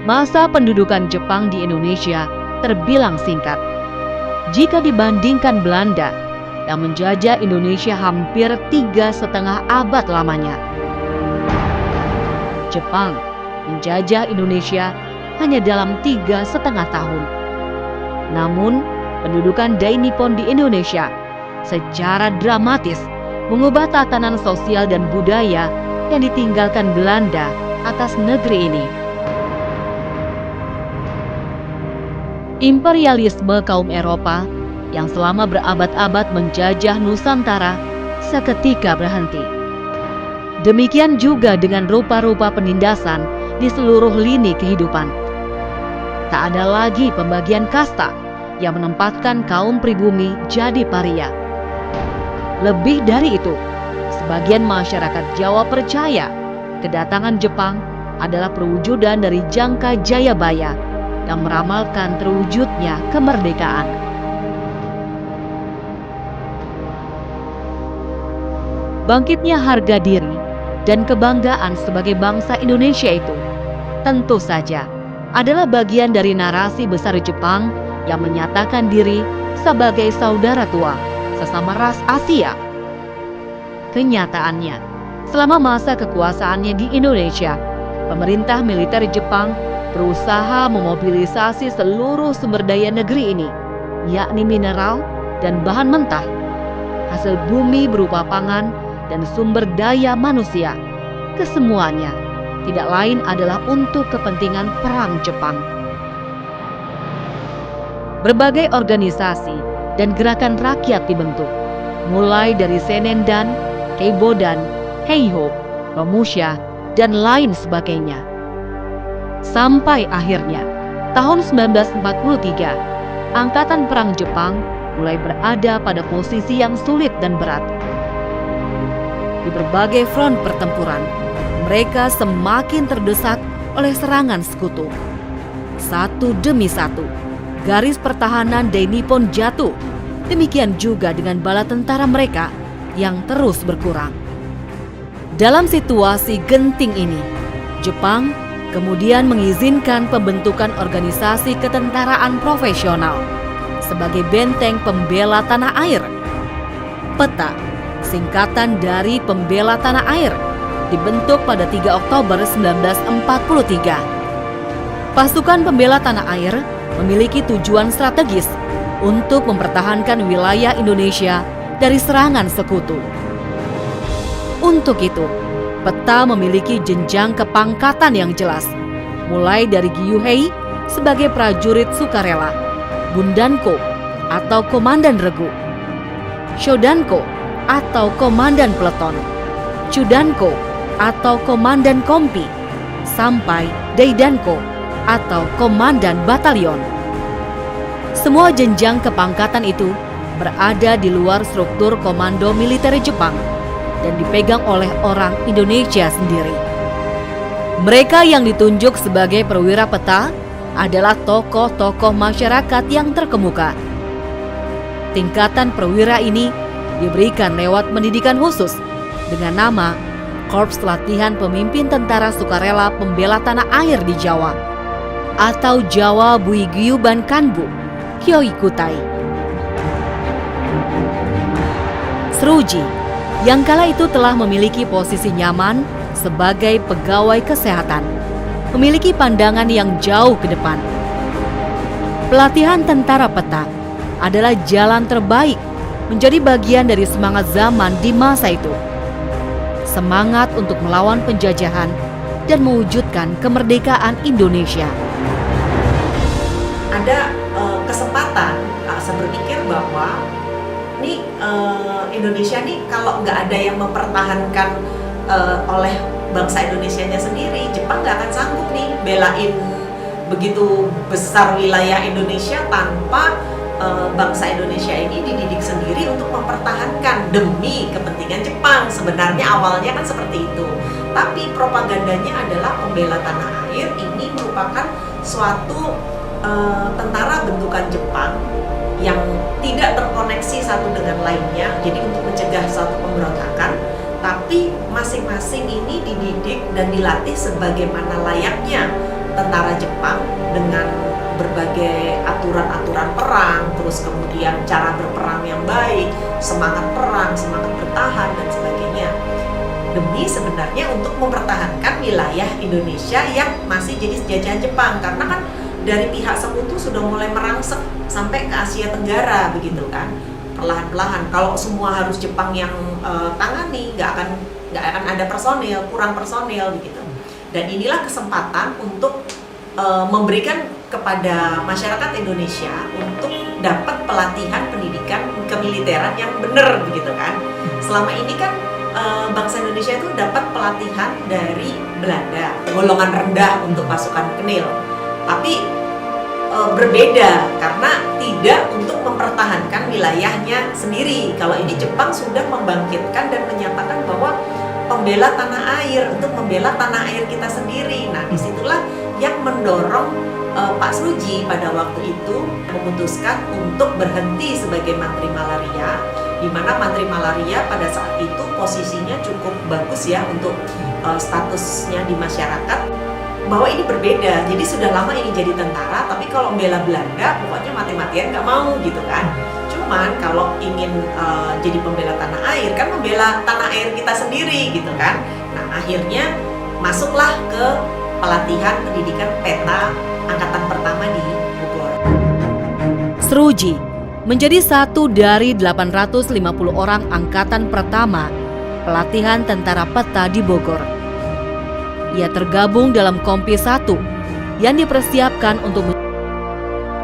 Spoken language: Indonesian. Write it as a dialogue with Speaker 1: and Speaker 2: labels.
Speaker 1: Masa pendudukan Jepang di Indonesia terbilang singkat. Jika dibandingkan Belanda yang menjajah Indonesia hampir 3,5 abad lamanya, Jepang menjajah Indonesia hanya dalam 3,5 tahun. Namun, pendudukan Dai Nippon di Indonesia secara dramatis mengubah tatanan sosial dan budaya yang ditinggalkan Belanda atas negeri ini. Imperialisme kaum Eropa yang selama berabad-abad menjajah Nusantara seketika berhenti. Demikian juga dengan rupa-rupa penindasan di seluruh lini kehidupan. Tak ada lagi pembagian kasta yang menempatkan kaum pribumi jadi paria. Lebih dari itu, sebagian masyarakat Jawa percaya kedatangan Jepang adalah perwujudan dari Jangka Jayabaya yang meramalkan terwujudnya kemerdekaan. Bangkitnya harga diri dan kebanggaan sebagai bangsa Indonesia itu tentu saja adalah bagian dari narasi besar Jepang yang menyatakan diri sebagai saudara tua sesama ras Asia. Kenyataannya, selama masa kekuasaannya di Indonesia, pemerintah militer Jepang berusaha memobilisasi seluruh sumber daya negeri ini, yakni mineral dan bahan mentah, hasil bumi berupa pangan dan sumber daya manusia. Kesemuanya tidak lain adalah untuk kepentingan perang Jepang. Berbagai organisasi dan gerakan rakyat dibentuk, mulai dari Senendan, Keibodan, Heiho, Romusha, dan lain sebagainya. Sampai akhirnya, tahun 1943, Angkatan Perang Jepang mulai berada pada posisi yang sulit dan berat. Di berbagai front pertempuran, mereka semakin terdesak oleh serangan sekutu. Satu demi satu, garis pertahanan Dai Nippon jatuh. Demikian juga dengan bala tentara mereka yang terus berkurang. Dalam situasi genting ini, Jepang kemudian mengizinkan pembentukan organisasi ketentaraan profesional sebagai benteng pembela tanah air. PETA, singkatan dari Pembela Tanah Air, dibentuk pada 3 Oktober 1943. Pasukan pembela tanah air memiliki tujuan strategis untuk mempertahankan wilayah Indonesia dari serangan sekutu. Untuk itu, PETA memiliki jenjang kepangkatan yang jelas, mulai dari Gyuhei sebagai prajurit sukarela, Bundanko atau komandan regu, Shodanko atau komandan peleton, Chudanko atau komandan kompi, sampai Daidanko atau komandan batalion. Semua jenjang kepangkatan itu berada di luar struktur komando militer Jepang dan dipegang oleh orang Indonesia sendiri. Mereka yang ditunjuk sebagai perwira PETA adalah tokoh-tokoh masyarakat yang terkemuka. Tingkatan perwira ini diberikan lewat pendidikan khusus dengan nama Korps Latihan Pemimpin Tentara Sukarela Pembela Tanah Air di Jawa atau Jawa Buiguyuban Kanbu Kyoikutai. Seruji yang kala itu telah memiliki posisi nyaman sebagai pegawai kesehatan, memiliki pandangan yang jauh ke depan. Pelatihan tentara PETA adalah jalan terbaik menjadi bagian dari semangat zaman di masa itu. Semangat untuk melawan penjajahan dan mewujudkan kemerdekaan Indonesia.
Speaker 2: Ada kesempatan saya berpikir bahwa ini Indonesia nih kalau nggak ada yang mempertahankan oleh bangsa Indonesianya sendiri, Jepang nggak akan sanggup nih belain begitu besar wilayah Indonesia tanpa bangsa Indonesia ini dididik sendiri untuk mempertahankan demi kepentingan Jepang. Sebenarnya awalnya kan seperti itu, tapi propagandanya adalah pembela tanah air ini merupakan suatu tentara bentukan Jepang yang tidak terkoneksi satu dengan lainnya, jadi untuk mencegah suatu pemberontakan, tapi masing-masing ini dididik dan dilatih sebagaimana layaknya tentara Jepang dengan berbagai aturan-aturan perang, terus kemudian cara berperang yang baik, semangat perang, semangat bertahan dan sebagainya. Demi sebenarnya untuk mempertahankan wilayah Indonesia yang masih jadi jajahan Jepang, karena kan dari pihak Sekutu sudah mulai merangsek sampai ke Asia Tenggara begitu kan. Perlahan-lahan kalau semua harus Jepang yang tangani, nggak akan ada personil, kurang personil begitu. Dan inilah kesempatan untuk memberikan kepada masyarakat Indonesia untuk dapat pelatihan pendidikan kemiliteran yang benar begitu kan. Selama ini kan bangsa Indonesia itu dapat pelatihan dari Belanda, golongan rendah untuk pasukan Kenil. Tapi berbeda karena tidak untuk mempertahankan wilayahnya sendiri. Kalau ini Jepang sudah membangkitkan dan menyatakan bahwa pembela tanah air, untuk membela tanah air kita sendiri. Nah, disitulah yang mendorong Pak Suji pada waktu itu memutuskan untuk berhenti sebagai Mantri Malaria, di mana Mantri Malaria pada saat itu posisinya cukup bagus ya untuk statusnya di masyarakat, bahwa ini berbeda. Jadi sudah lama ini jadi tentara, tapi kalau membela Belanda pokoknya mati-matian nggak mau gitu kan. Cuman kalau ingin jadi pembela tanah air, kan membela tanah air kita sendiri gitu kan. Nah, akhirnya masuklah ke pelatihan pendidikan peta angkatan pertama di Bogor.
Speaker 1: Sruji menjadi satu dari 850 orang angkatan pertama pelatihan tentara peta di Bogor. Ia tergabung dalam Kompi 1 yang dipersiapkan untuk